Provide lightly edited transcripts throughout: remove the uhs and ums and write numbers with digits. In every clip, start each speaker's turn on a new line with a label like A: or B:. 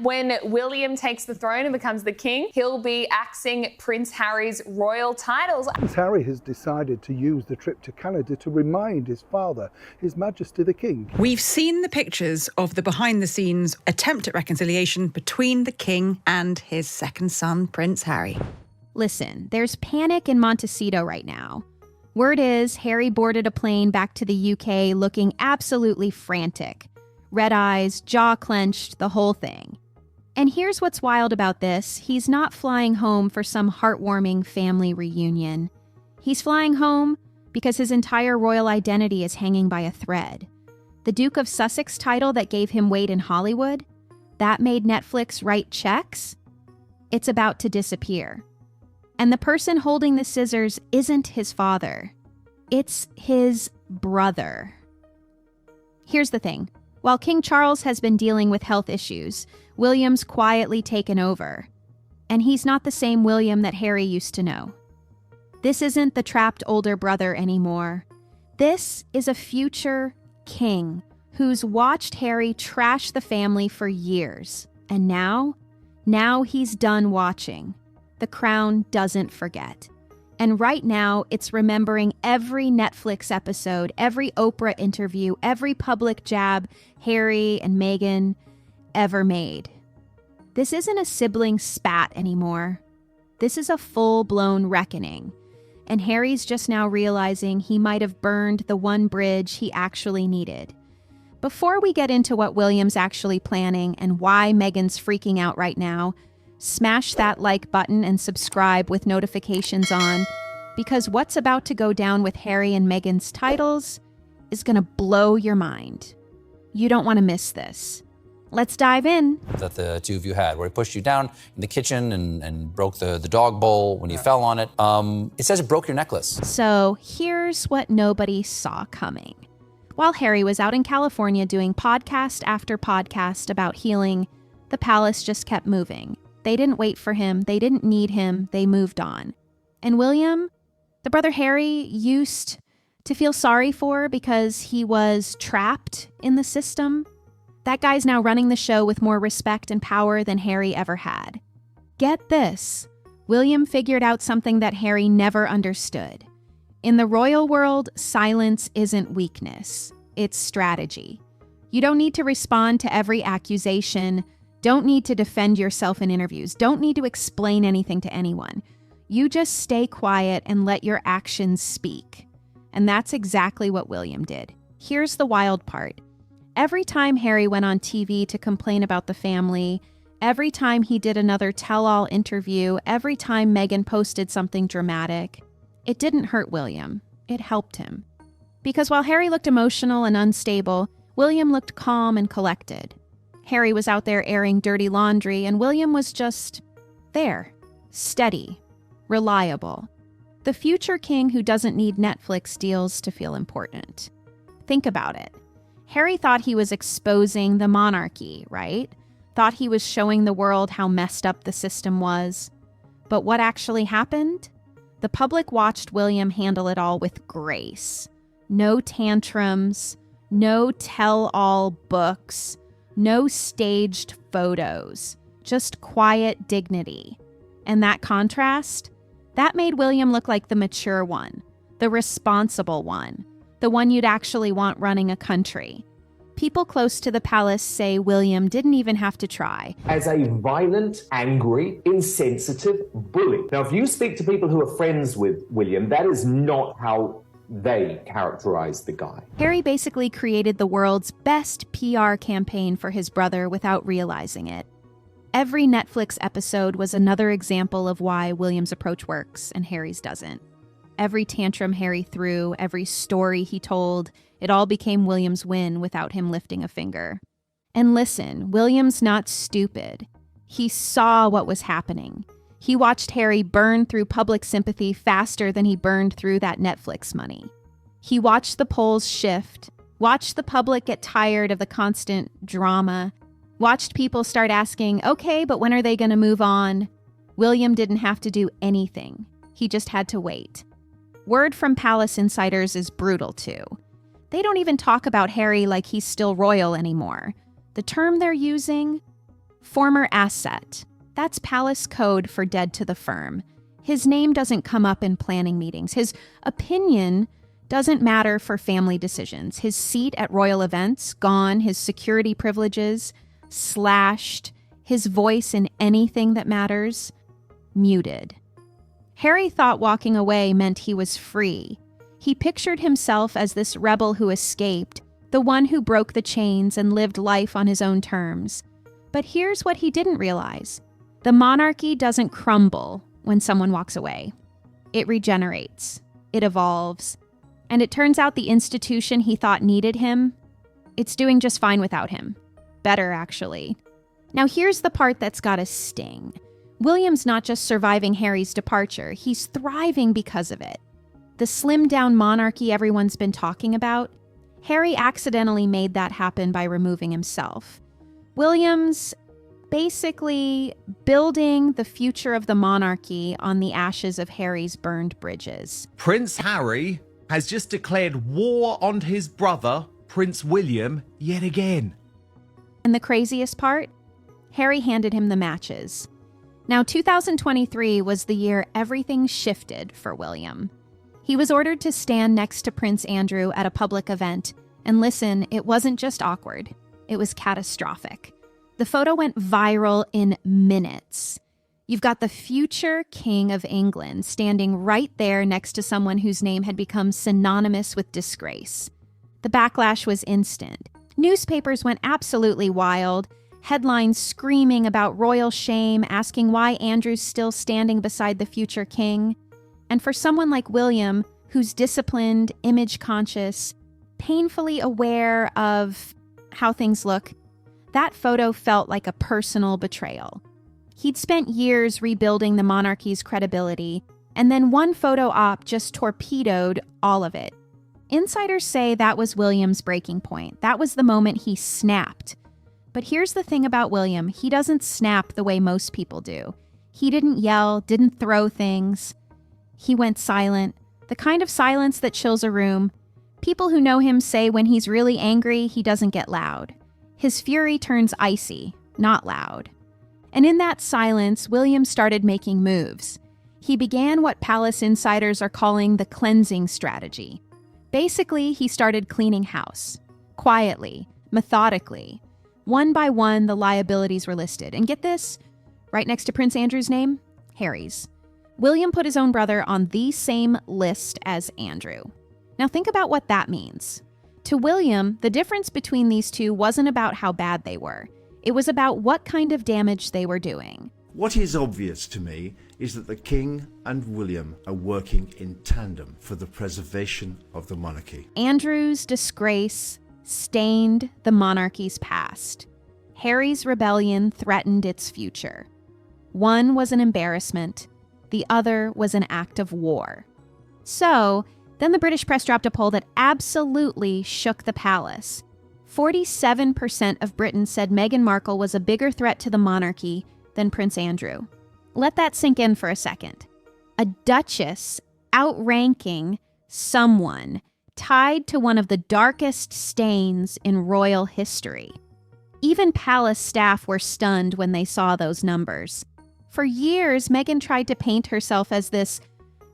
A: When William takes the throne and becomes the king, he'll be axing Prince Harry's royal titles.
B: Prince Harry has decided to use the trip to Canada to remind his father, His Majesty the King.
C: We've seen the pictures of the behind-the-scenes attempt at reconciliation between the king and his second son, Prince Harry.
D: Listen, there's panic in Montecito right now. Word is Harry boarded a plane back to the UK looking absolutely frantic. Red eyes, jaw clenched, the whole thing. And here's what's wild about this. He's not flying home for some heartwarming family reunion. He's flying home because his entire royal identity is hanging by a thread. The Duke of Sussex title that gave him weight in Hollywood, that made Netflix write checks, it's about to disappear. And the person holding the scissors isn't his father. It's his brother. Here's the thing. While King Charles has been dealing with health issues, William's quietly taken over. And he's not the same William that Harry used to know. This isn't the trapped older brother anymore. This is a future king who's watched Harry trash the family for years. And now he's done watching. The crown doesn't forget. And right now, it's remembering every Netflix episode, every Oprah interview, every public jab Harry and Meghan ever made. This isn't a sibling spat anymore. This is a full-blown reckoning. And Harry's just now realizing he might have burned the one bridge he actually needed. Before we get into what William's actually planning and why Meghan's freaking out right now, smash that like button and subscribe with notifications on, because what's about to go down with Harry and Meghan's titles is going to blow your mind. You don't want to miss this. Let's dive in.
E: That the two of you had, where he pushed you down in the kitchen and broke the dog bowl when you fell on it. It says it broke your necklace.
D: So here's what nobody saw coming. While Harry was out in California doing podcast after podcast about healing, the palace just kept moving. They didn't wait for him. They didn't need him. They moved on. And William, the brother Harry used to feel sorry for because he was trapped in the system, that guy's now running the show with more respect and power than Harry ever had. Get this. William figured out something that Harry never understood. In the royal world, silence isn't weakness. It's strategy. You don't need to respond to every accusation. Don't need to defend yourself in interviews. Don't need to explain anything to anyone. You just stay quiet and let your actions speak. And that's exactly what William did. Here's the wild part. Every time Harry went on TV to complain about the family, every time he did another tell-all interview, every time Meghan posted something dramatic, it didn't hurt William. It helped him. Because while Harry looked emotional and unstable, William looked calm and collected. Harry was out there airing dirty laundry, and William was just there, steady, reliable. The future king who doesn't need Netflix deals to feel important. Think about it. Harry thought he was exposing the monarchy, right? Thought he was showing the world how messed up the system was. But what actually happened? The public watched William handle it all with grace. No tantrums, no tell-all books, no staged photos, just quiet dignity. And that contrast, that made William look like the mature one, the responsible one, the one you'd actually want running a country. People close to the palace say William didn't even have to try.
F: As a violent, angry, insensitive bully. Now, if you speak to people who are friends with William, that is not how they characterize the guy.
D: Harry basically created the world's best PR campaign for his brother without realizing it. Every Netflix episode was another example of why William's approach works and Harry's doesn't. Every tantrum Harry threw, every story he told, it all became William's win without him lifting a finger. And listen, William's not stupid. He saw what was happening. He watched Harry burn through public sympathy faster than he burned through that Netflix money. He watched the polls shift, watched the public get tired of the constant drama, watched people start asking, okay, but when are they going to move on? William didn't have to do anything. He just had to wait. Word from palace insiders is brutal too. They don't even talk about Harry like he's still royal anymore. The term they're using? Former asset. That's palace code for dead to the firm. His name doesn't come up in planning meetings. His opinion doesn't matter for family decisions. His seat at royal events, gone. His security privileges, slashed. His voice in anything that matters, muted. Harry thought walking away meant he was free. He pictured himself as this rebel who escaped, the one who broke the chains and lived life on his own terms. But here's what he didn't realize. The monarchy doesn't crumble when someone walks away. It regenerates. It evolves. And it turns out the institution he thought needed him, it's doing just fine without him. Better, actually. Now here's the part that's got a sting. William's not just surviving Harry's departure, he's thriving because of it. The slimmed-down monarchy everyone's been talking about, Harry accidentally made that happen by removing himself. William's basically building the future of the monarchy on the ashes of Harry's burned bridges.
G: Prince Harry has just declared war on his brother, Prince William, yet again.
D: And the craziest part? Harry handed him the matches. Now, 2023 was the year everything shifted for William. He was ordered to stand next to Prince Andrew at a public event. And listen, it wasn't just awkward. It was catastrophic. The photo went viral in minutes. You've got the future King of England standing right there next to someone whose name had become synonymous with disgrace. The backlash was instant. Newspapers went absolutely wild. Headlines screaming about royal shame, asking why Andrew's still standing beside the future king. And for someone like William, who's disciplined, image-conscious, painfully aware of how things look, that photo felt like a personal betrayal. He'd spent years rebuilding the monarchy's credibility, and then one photo op just torpedoed all of it. Insiders say that was William's breaking point. That was the moment he snapped. But here's the thing about William. He doesn't snap the way most people do. He didn't yell, didn't throw things. He went silent, the kind of silence that chills a room. People who know him say when he's really angry, he doesn't get loud. His fury turns icy, not loud. And in that silence, William started making moves. He began what palace insiders are calling the cleansing strategy. Basically, he started cleaning house. Quietly, methodically. One by one, the liabilities were listed. And get this, right next to Prince Andrew's name, Harry's. William put his own brother on the same list as Andrew. Now think about what that means. To William, the difference between these two wasn't about how bad they were. It was about what kind of damage they were doing.
H: What is obvious to me is that the King and William are working in tandem for the preservation of the monarchy.
D: Andrew's disgrace stained the monarchy's past. Harry's rebellion threatened its future. One was an embarrassment. The other was an act of war. So, then the British press dropped a poll that absolutely shook the palace. 47% of Britons said Meghan Markle was a bigger threat to the monarchy than Prince Andrew. Let that sink in for a second. A duchess outranking someone tied to one of the darkest stains in royal history. Even palace staff were stunned when they saw those numbers. For years, Meghan tried to paint herself as this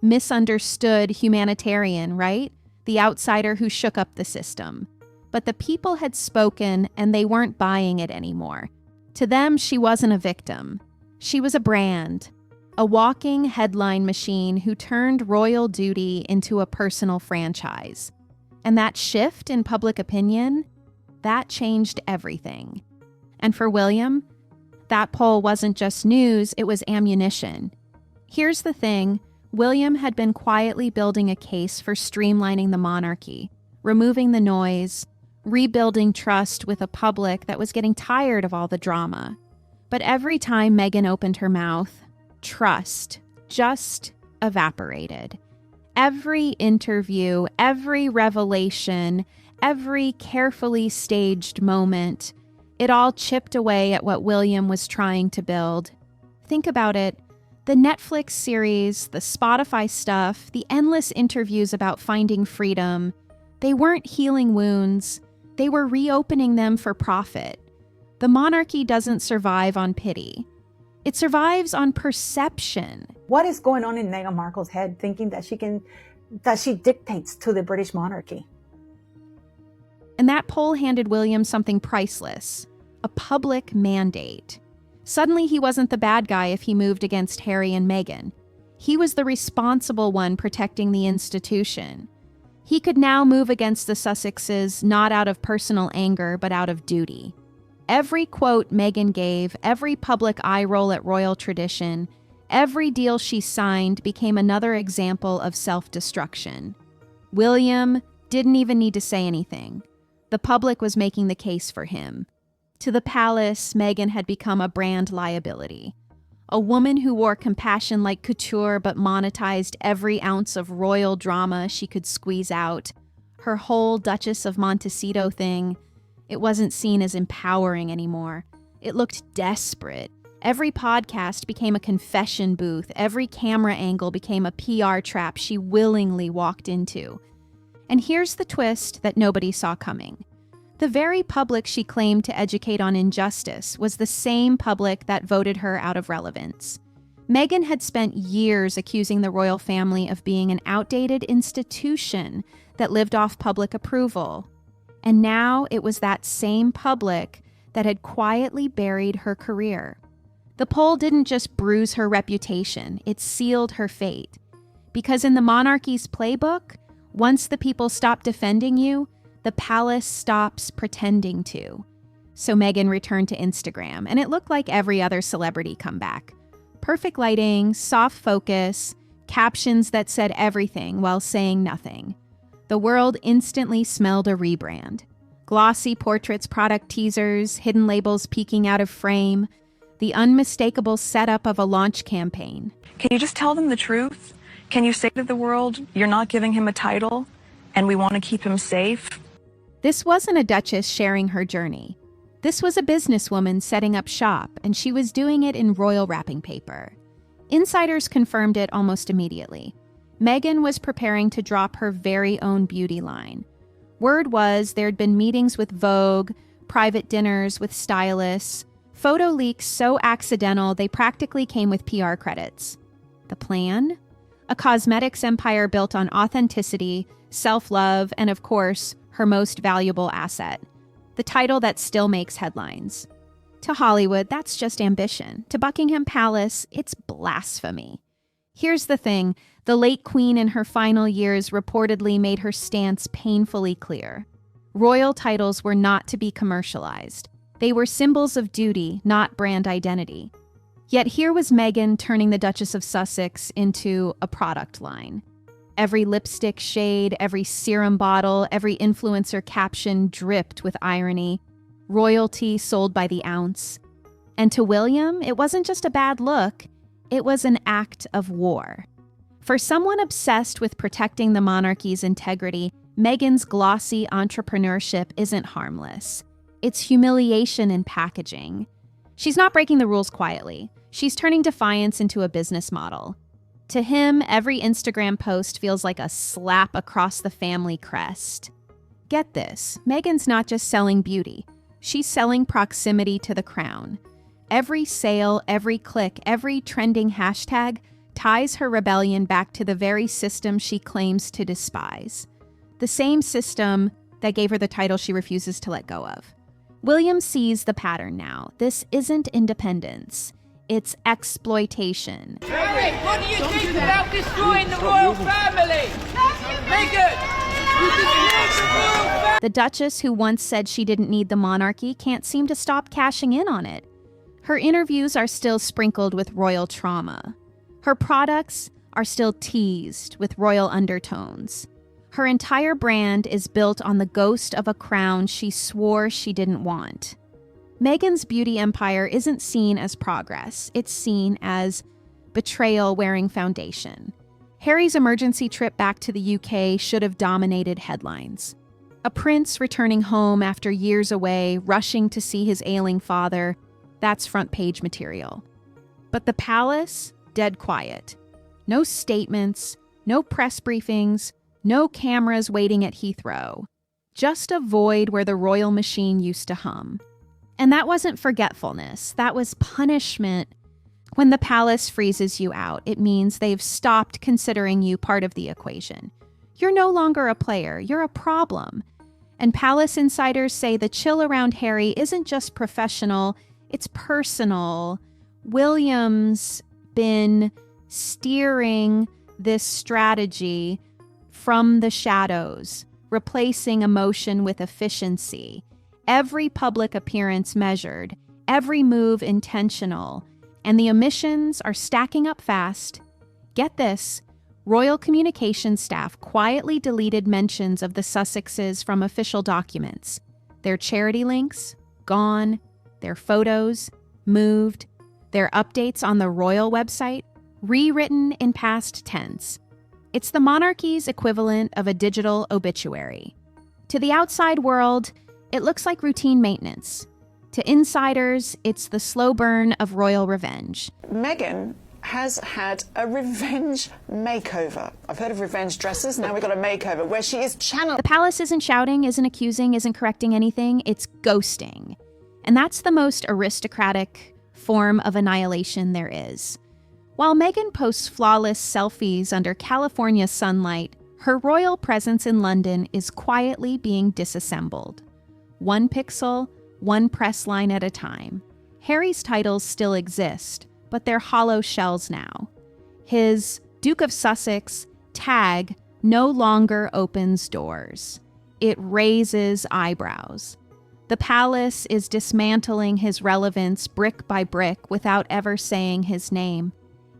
D: misunderstood humanitarian, right? The outsider who shook up the system. But the people had spoken and they weren't buying it anymore. To them, she wasn't a victim. She was a brand, a walking headline machine who turned royal duty into a personal franchise. And that shift in public opinion, that changed everything. And for William, that poll wasn't just news, it was ammunition. Here's the thing, William had been quietly building a case for streamlining the monarchy, removing the noise, rebuilding trust with a public that was getting tired of all the drama. But every time Meghan opened her mouth, trust just evaporated. Every interview, every revelation, every carefully staged moment, it all chipped away at what William was trying to build. Think about it. The Netflix series, the Spotify stuff, the endless interviews about finding freedom, they weren't healing wounds. They were reopening them for profit. The monarchy doesn't survive on pity. It survives on perception.
I: What is going on in Meghan Markle's head thinking that she dictates to the British monarchy?
D: And that poll handed William something priceless, a public mandate. Suddenly he wasn't the bad guy if he moved against Harry and Meghan. He was the responsible one protecting the institution. He could now move against the Sussexes not out of personal anger, but out of duty. Every quote Meghan gave, every public eye roll at royal tradition, every deal she signed became another example of self-destruction. William didn't even need to say anything. The public was making the case for him. To the palace, Meghan had become a brand liability. A woman who wore compassion like couture but monetized every ounce of royal drama she could squeeze out. Her whole Duchess of Montecito thing, it wasn't seen as empowering anymore. It looked desperate. Every podcast became a confession booth. Every camera angle became a PR trap she willingly walked into. And here's the twist that nobody saw coming. The very public she claimed to educate on injustice was the same public that voted her out of relevance. Meghan had spent years accusing the royal family of being an outdated institution that lived off public approval. And now it was that same public that had quietly buried her career. The poll didn't just bruise her reputation, it sealed her fate. Because in the monarchy's playbook, once the people stop defending you, the palace stops pretending to. So Meghan returned to Instagram, and it looked like every other celebrity comeback. Perfect lighting, soft focus, captions that said everything while saying nothing. The world instantly smelled a rebrand. Glossy portraits, product teasers, hidden labels peeking out of frame, the unmistakable setup of a launch campaign.
J: Can you just tell them the truth? Can you say to the world, you're not giving him a title, and we want to keep him safe?
D: This wasn't a duchess sharing her journey. This was a businesswoman setting up shop, and she was doing it in royal wrapping paper. Insiders confirmed it almost immediately. Meghan was preparing to drop her very own beauty line. Word was there'd been meetings with Vogue, private dinners with stylists, photo leaks so accidental they practically came with PR credits. The plan? A cosmetics empire built on authenticity, self-love, and of course, her most valuable asset, the title that still makes headlines. To Hollywood, that's just ambition. To Buckingham Palace, it's blasphemy. Here's the thing, the late queen in her final years reportedly made her stance painfully clear. Royal titles were not to be commercialized. They were symbols of duty, not brand identity. Yet here was Meghan turning the Duchess of Sussex into a product line. Every lipstick shade, every serum bottle, every influencer caption dripped with irony. Royalty sold by the ounce. And to William, it wasn't just a bad look, it was an act of war. For someone obsessed with protecting the monarchy's integrity, Meghan's glossy entrepreneurship isn't harmless. It's humiliation in packaging. She's not breaking the rules quietly. She's turning defiance into a business model. To him, every Instagram post feels like a slap across the family crest. Get this, Meghan's not just selling beauty. She's selling proximity to the crown. Every sale, every click, every trending hashtag ties her rebellion back to the very system she claims to despise. The same system that gave her the title she refuses to let go of. William sees the pattern now. This isn't independence. It's exploitation.
K: Harry, what do you think about destroying the royal family? Meghan, you destroyed the royal family.
D: The Duchess, who once said she didn't need the monarchy, can't seem to stop cashing in on it. Her interviews are still sprinkled with royal trauma. Her products are still teased with royal undertones. Her entire brand is built on the ghost of a crown she swore she didn't want. Meghan's beauty empire isn't seen as progress. It's seen as betrayal wearing foundation. Harry's emergency trip back to the UK should have dominated headlines. A prince returning home after years away, rushing to see his ailing father, that's front page material. But the palace, dead quiet. No statements, no press briefings, no cameras waiting at Heathrow. Just a void where the royal machine used to hum. And that wasn't forgetfulness. That was punishment. When the palace freezes you out, it means they've stopped considering you part of the equation. You're no longer a player. You're a problem. And palace insiders say the chill around Harry isn't just professional, it's personal. William's been steering this strategy from the shadows, replacing emotion with efficiency. Every public appearance measured, every move intentional, and the omissions are stacking up fast. Get this, royal communications staff quietly deleted mentions of the Sussexes from official documents. Their charity links, gone. Their photos, moved. Their updates on the royal website, rewritten in past tense. It's the monarchy's equivalent of a digital obituary. To the outside world, it looks like routine maintenance. To insiders, it's the slow burn of royal revenge.
L: Meghan has had a revenge makeover. I've heard of revenge dresses, now we've got a makeover where she is channeled.
D: The palace isn't shouting, isn't accusing, isn't correcting anything, it's ghosting. And that's the most aristocratic form of annihilation there is. While Meghan posts flawless selfies under California sunlight, her royal presence in London is quietly being disassembled. One pixel, one press line at a time. Harry's titles still exist, but they're hollow shells now. His Duke of Sussex tag no longer opens doors. It raises eyebrows. The palace is dismantling his relevance brick by brick without ever saying his name.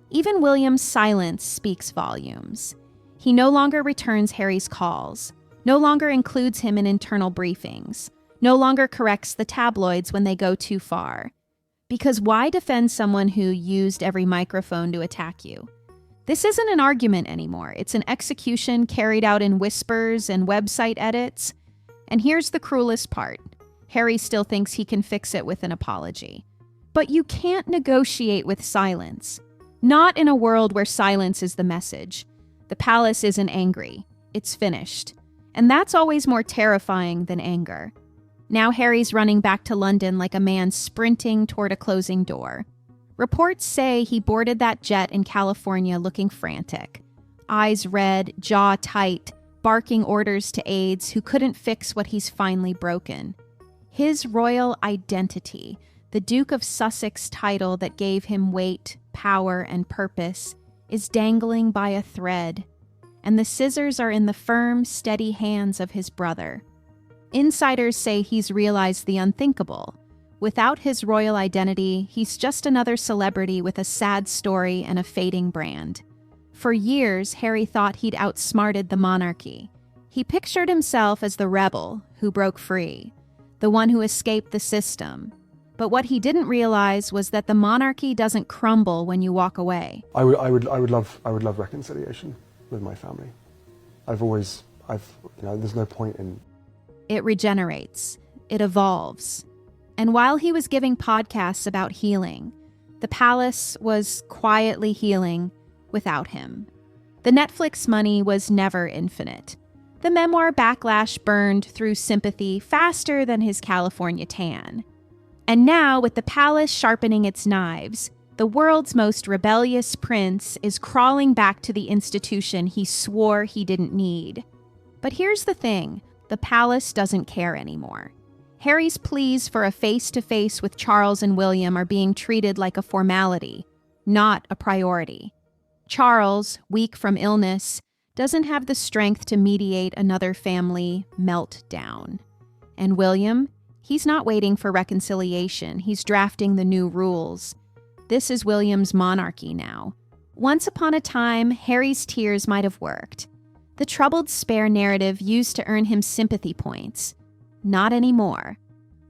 D: Even William's silence speaks volumes. He no longer returns Harry's calls, no longer includes him in internal briefings, no longer corrects the tabloids when they go too far. Because why defend someone who used every microphone to attack you? This isn't an argument anymore. It's an execution carried out in whispers and website edits. And here's the cruelest part. Harry still thinks he can fix it with an apology. But you can't negotiate with silence. Not in a world where silence is the message. The palace isn't angry. It's finished. And that's always more terrifying than anger. Now Harry's running back to London like a man sprinting toward a closing door. Reports say he boarded that jet in California looking frantic. Eyes red, jaw tight, barking orders to aides who couldn't fix what he's finally broken. His royal identity, the Duke of Sussex title that gave him weight, power, and purpose, is dangling by a thread, and the scissors are in the firm, steady hands of his brother. Insiders say he's realized the unthinkable. Without his royal identity, he's just another celebrity with a sad story and a fading brand. For years, Harry thought he'd outsmarted the monarchy. He pictured himself as the rebel who broke free, the one who escaped the system. But what he didn't realize was that the monarchy doesn't crumble when you walk away.
M: I would love reconciliation with my family. There's no point in.
D: It regenerates. It evolves. And while he was giving podcasts about healing, the palace was quietly healing without him. The Netflix money was never infinite. The memoir backlash burned through sympathy faster than his California tan. And now, with the palace sharpening its knives, the world's most rebellious prince is crawling back to the institution he swore he didn't need. But here's the thing, the palace doesn't care anymore. Harry's pleas for a face-to-face with Charles and William are being treated like a formality, not a priority. Charles, weak from illness, doesn't have the strength to mediate another family meltdown. And William, he's not waiting for reconciliation. He's drafting the new rules. This is William's monarchy now. Once upon a time, Harry's tears might have worked. The troubled spare narrative used to earn him sympathy points. Not anymore.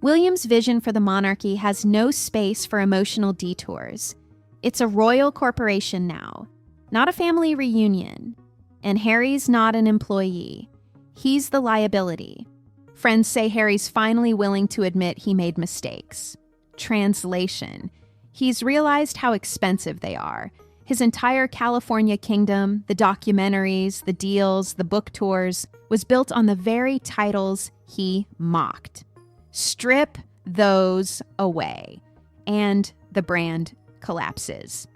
D: William's vision for the monarchy has no space for emotional detours. It's a royal corporation now, not a family reunion. And Harry's not an employee. He's the liability. Friends say Harry's finally willing to admit he made mistakes. Translation. He's realized how expensive they are. His entire California kingdom, the documentaries, the deals, the book tours, was built on the very titles he mocked. Strip those away, and the brand collapses.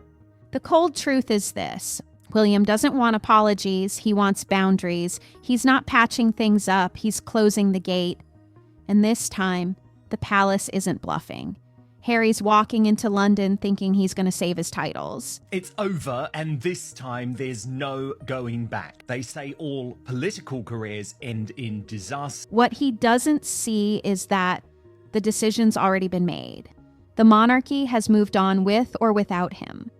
D: The cold truth is this. William doesn't want apologies. He wants boundaries. He's not patching things up. He's closing the gate. And this time, the palace isn't bluffing. Harry's walking into London thinking he's going to save his titles.
G: It's over, and this time there's no going back. They say all political careers end in disaster.
D: What he doesn't see is that the decision's already been made. The monarchy has moved on with or without him.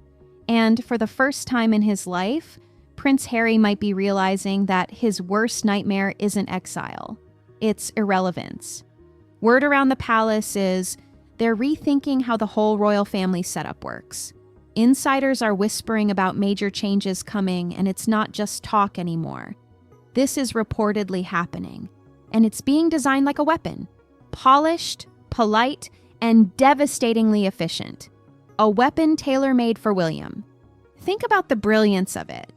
D: And for the first time in his life, Prince Harry might be realizing that his worst nightmare isn't exile. It's irrelevance. Word around the palace is they're rethinking how the whole royal family setup works. Insiders are whispering about major changes coming, and it's not just talk anymore. This is reportedly happening, and it's being designed like a weapon. Polished, polite, and devastatingly efficient. A weapon tailor-made for William. Think about the brilliance of it.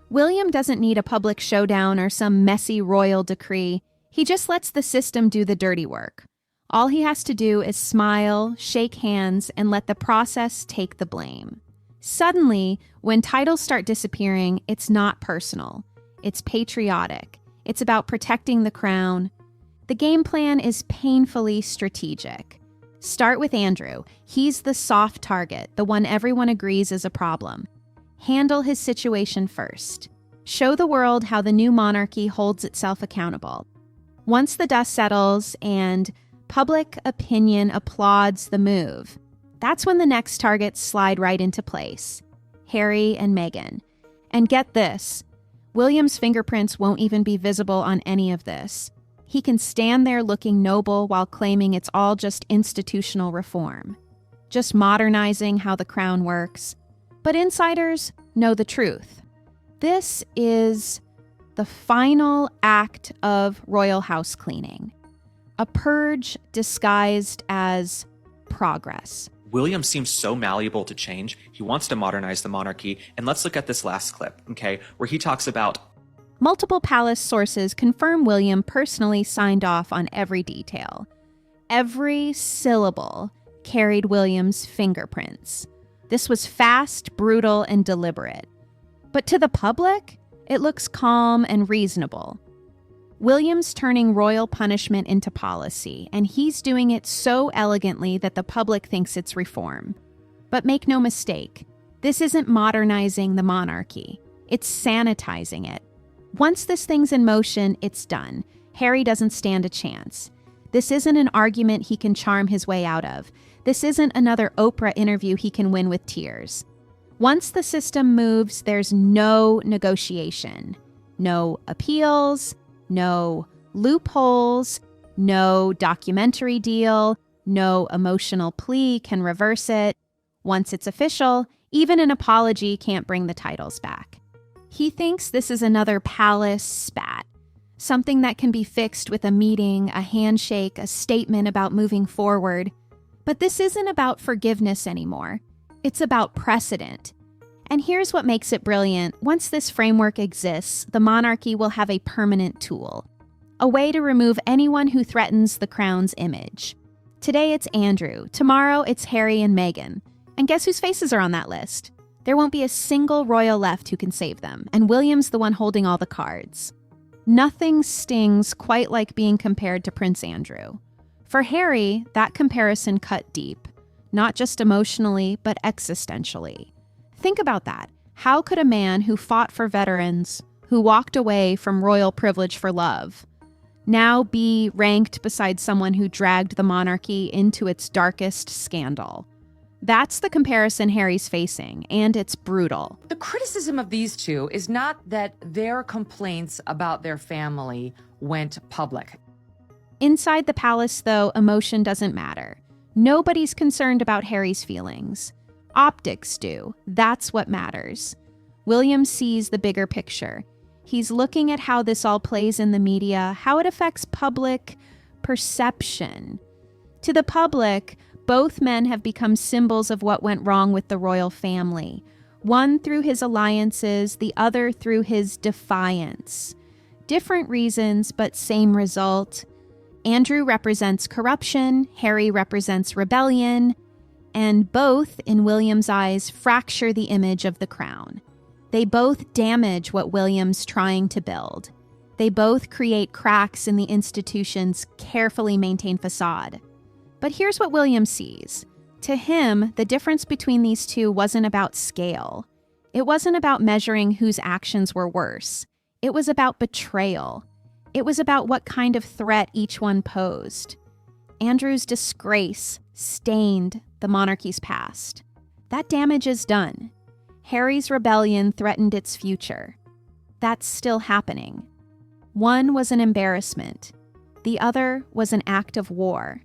D: William doesn't need a public showdown or some messy royal decree. He just lets the system do the dirty work. All he has to do is smile, shake hands, and let the process take the blame. Suddenly, when titles start disappearing, it's not personal. It's patriotic. It's about protecting the crown. The game plan is painfully strategic. Start with Andrew. He's the soft target, the one everyone agrees is a problem. Handle his situation first. Show the world how the new monarchy holds itself accountable. Once the dust settles and public opinion applauds the move, that's when the next targets slide right into place. Harry and Meghan. And get this, William's fingerprints won't even be visible on any of this. He can stand there looking noble while claiming it's all just institutional reform, just modernizing how the crown works. But insiders know the truth. This is the final act of royal house cleaning, a purge disguised as progress.
N: William seems so malleable to change. He wants to modernize the monarchy. And let's look at this last clip, okay, where he talks about
D: multiple palace sources confirm William personally signed off on every detail. Every syllable carried William's fingerprints. This was fast, brutal, and deliberate. But to the public, it looks calm and reasonable. William's turning royal punishment into policy, and he's doing it so elegantly that the public thinks it's reform. But make no mistake, this isn't modernizing the monarchy. It's sanitizing it. Once this thing's in motion, it's done. Harry doesn't stand a chance. This isn't an argument he can charm his way out of. This isn't another Oprah interview he can win with tears. Once the system moves, there's no negotiation. No appeals, no loopholes, no documentary deal, no emotional plea can reverse it. Once it's official, even an apology can't bring the titles back. He thinks this is another palace spat, something that can be fixed with a meeting, a handshake, a statement about moving forward. But this isn't about forgiveness anymore. It's about precedent. And here's what makes it brilliant. Once this framework exists, the monarchy will have a permanent tool, a way to remove anyone who threatens the crown's image. Today it's Andrew. Tomorrow it's Harry and Meghan. And guess whose faces are on that list? There won't be a single royal left who can save them, and William's the one holding all the cards. Nothing stings quite like being compared to Prince Andrew. For Harry, that comparison cut deep, not just emotionally, but existentially. Think about that. How could a man who fought for veterans, who walked away from royal privilege for love, now be ranked beside someone who dragged the monarchy into its darkest scandal? That's the comparison Harry's facing, and it's brutal.
O: The criticism of these two is not that their complaints about their family went public.
D: Inside the palace, though, emotion doesn't matter. Nobody's concerned about Harry's feelings. Optics do. That's what matters. William sees the bigger picture. He's looking at how this all plays in the media, how it affects public perception. To the public, both men have become symbols of what went wrong with the royal family. One through his alliances, the other through his defiance. Different reasons, but same result. Andrew represents corruption, Harry represents rebellion, and both, in William's eyes, fracture the image of the crown. They both damage what William's trying to build. They both create cracks in the institution's carefully maintained facade. But here's what William sees. To him, the difference between these two wasn't about scale. It wasn't about measuring whose actions were worse. It was about betrayal. It was about what kind of threat each one posed. Andrew's disgrace stained the monarchy's past. That damage is done. Harry's rebellion threatened its future. That's still happening. One was an embarrassment. The other was an act of war.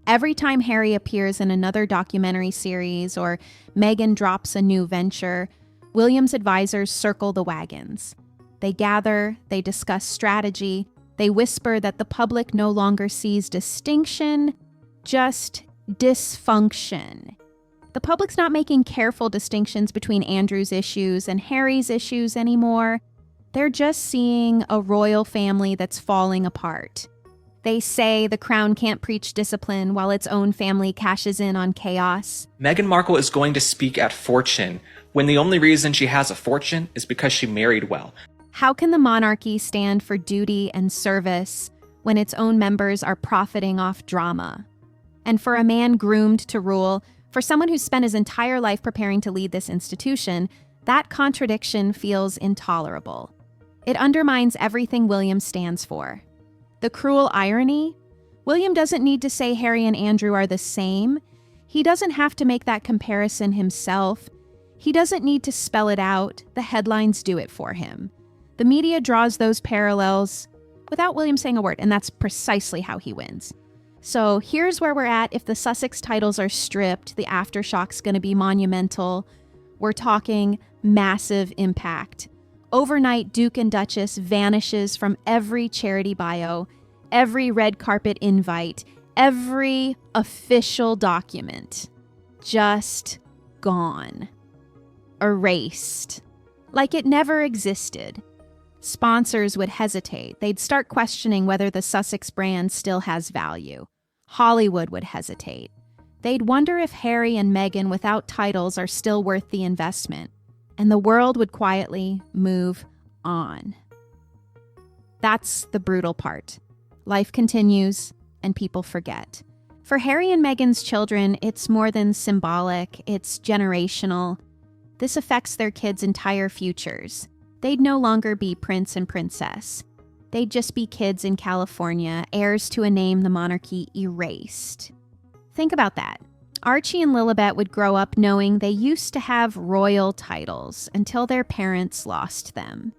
D: Every time Harry appears in another documentary series or Meghan drops a new venture, William's advisors circle the wagons. They gather, they discuss strategy, they whisper that the public no longer sees distinction, just dysfunction. The public's not making careful distinctions between Andrew's issues and Harry's issues anymore. They're just seeing a royal family that's falling apart. They say the crown can't preach discipline while its own family cashes in on chaos.
N: Meghan Markle is going to speak at fortune when the only reason she has a fortune is because she married well.
D: How can the monarchy stand for duty and service when its own members are profiting off drama? And for a man groomed to rule, for someone who's spent his entire life preparing to lead this institution, that contradiction feels intolerable. It undermines everything William stands for. The cruel irony? William doesn't need to say Harry and Andrew are the same. He doesn't have to make that comparison himself. He doesn't need to spell it out. The headlines do it for him. The media draws those parallels without William saying a word, and that's precisely how he wins. So here's where we're at. If the Sussex titles are stripped, the aftershock's going to be monumental. We're talking massive impact. Overnight, Duke and Duchess vanishes from every charity bio, every red carpet invite, every official document. Just gone. Erased. Like it never existed. Sponsors would hesitate. They'd start questioning whether the Sussex brand still has value. Hollywood would hesitate. They'd wonder if Harry and Meghan without titles are still worth the investment. And the world would quietly move on. That's the brutal part. Life continues, and people forget. For Harry and Meghan's children, it's more than symbolic, it's generational. This affects their kids' entire futures. They'd no longer be prince and princess. They'd just be kids in California, heirs to a name the monarchy erased. Think about that. Archie and Lilibet would grow up knowing they used to have royal titles until their parents lost them.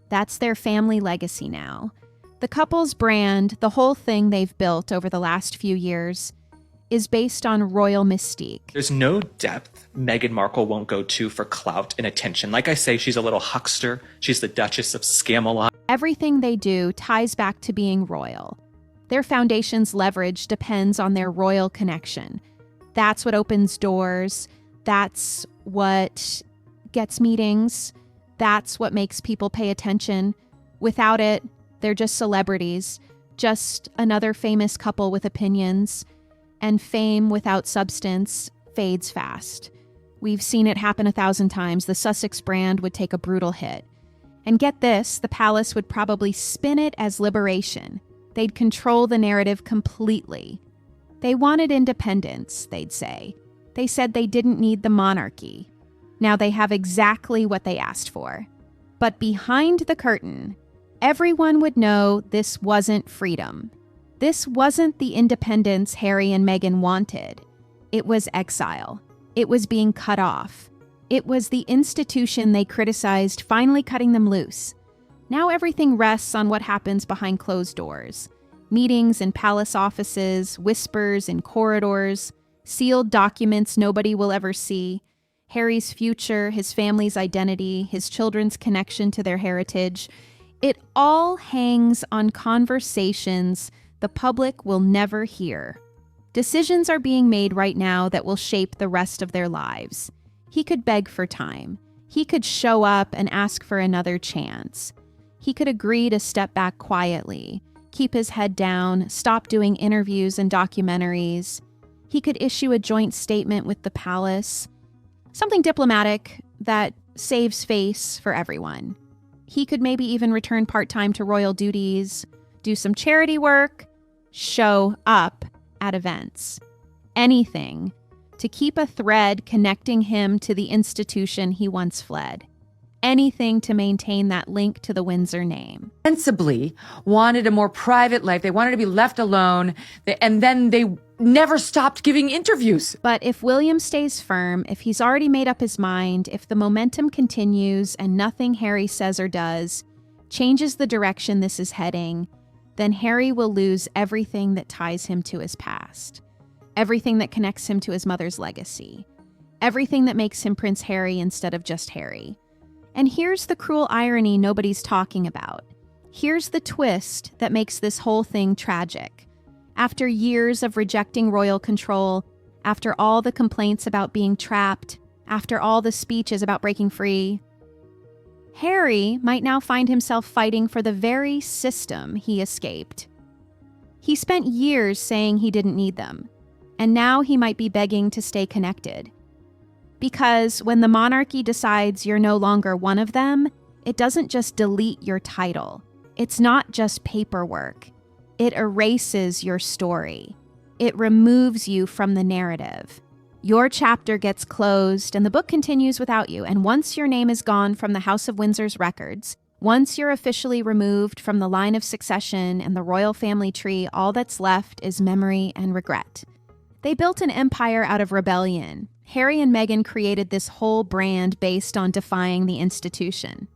D: That's their family legacy now. The couple's brand, the whole thing they've built over the last few years, is based on royal mystique.
N: There's no depth Meghan Markle won't go to for clout and attention. Like I say, she's a little huckster. She's the Duchess of Scamelot.
D: Everything they do ties back to being royal. Their foundation's leverage depends on their royal connection. That's what opens doors. That's what gets meetings. That's what makes people pay attention. Without it, they're just celebrities, just another famous couple with opinions. And fame without substance fades fast. We've seen it happen 1,000 times. The Sussex brand would take a brutal hit. And get this, the palace would probably spin it as liberation. They'd control the narrative completely. They wanted independence, they'd say. They said they didn't need the monarchy. Now they have exactly what they asked for. But behind the curtain, everyone would know this wasn't freedom. This wasn't the independence Harry and Meghan wanted. It was exile. It was being cut off. It was the institution they criticized finally cutting them loose. Now everything rests on what happens behind closed doors. Meetings in palace offices, whispers in corridors, sealed documents nobody will ever see, Harry's future, his family's identity, his children's connection to their heritage. It all hangs on conversations the public will never hear. Decisions are being made right now that will shape the rest of their lives. He could beg for time. He could show up and ask for another chance. He could agree to step back quietly. keep his head down, stop doing interviews and documentaries. He could issue a joint statement with the palace, something diplomatic that saves face for everyone. He could maybe even return part-time to royal duties, do some charity work, show up at events. Anything to keep a thread connecting him to the institution he once fled. Anything to maintain that link to the Windsor name.
O: Sensibly wanted a more private life. They wanted to be left alone. And then they never stopped giving interviews.
D: But if William stays firm, if he's already made up his mind, if the momentum continues and nothing Harry says or does changes the direction this is heading, then Harry will lose everything that ties him to his past. Everything that connects him to his mother's legacy. Everything that makes him Prince Harry instead of just Harry. And here's the cruel irony nobody's talking about. Here's the twist that makes this whole thing tragic. After years of rejecting royal control, after all the complaints about being trapped, after all the speeches about breaking free, Harry might now find himself fighting for the very system he escaped. He spent years saying he didn't need them, and now he might be begging to stay connected. Because when the monarchy decides you're no longer one of them, it doesn't just delete your title. It's not just paperwork. It erases your story. It removes you from the narrative. Your chapter gets closed and the book continues without you. And once your name is gone from the House of Windsor's records, once you're officially removed from the line of succession and the royal family tree, all that's left is memory and regret. They built an empire out of rebellion. Harry and Meghan created this whole brand based on defying the institution.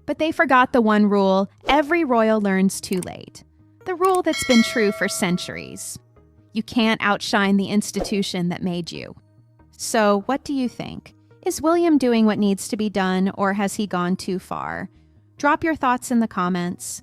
D: But they forgot the one rule: every royal learns too late. The rule that's been true for centuries. You can't outshine the institution that made you. So, what do you think? Is William doing what needs to be done, or has he gone too far? Drop your thoughts in the comments.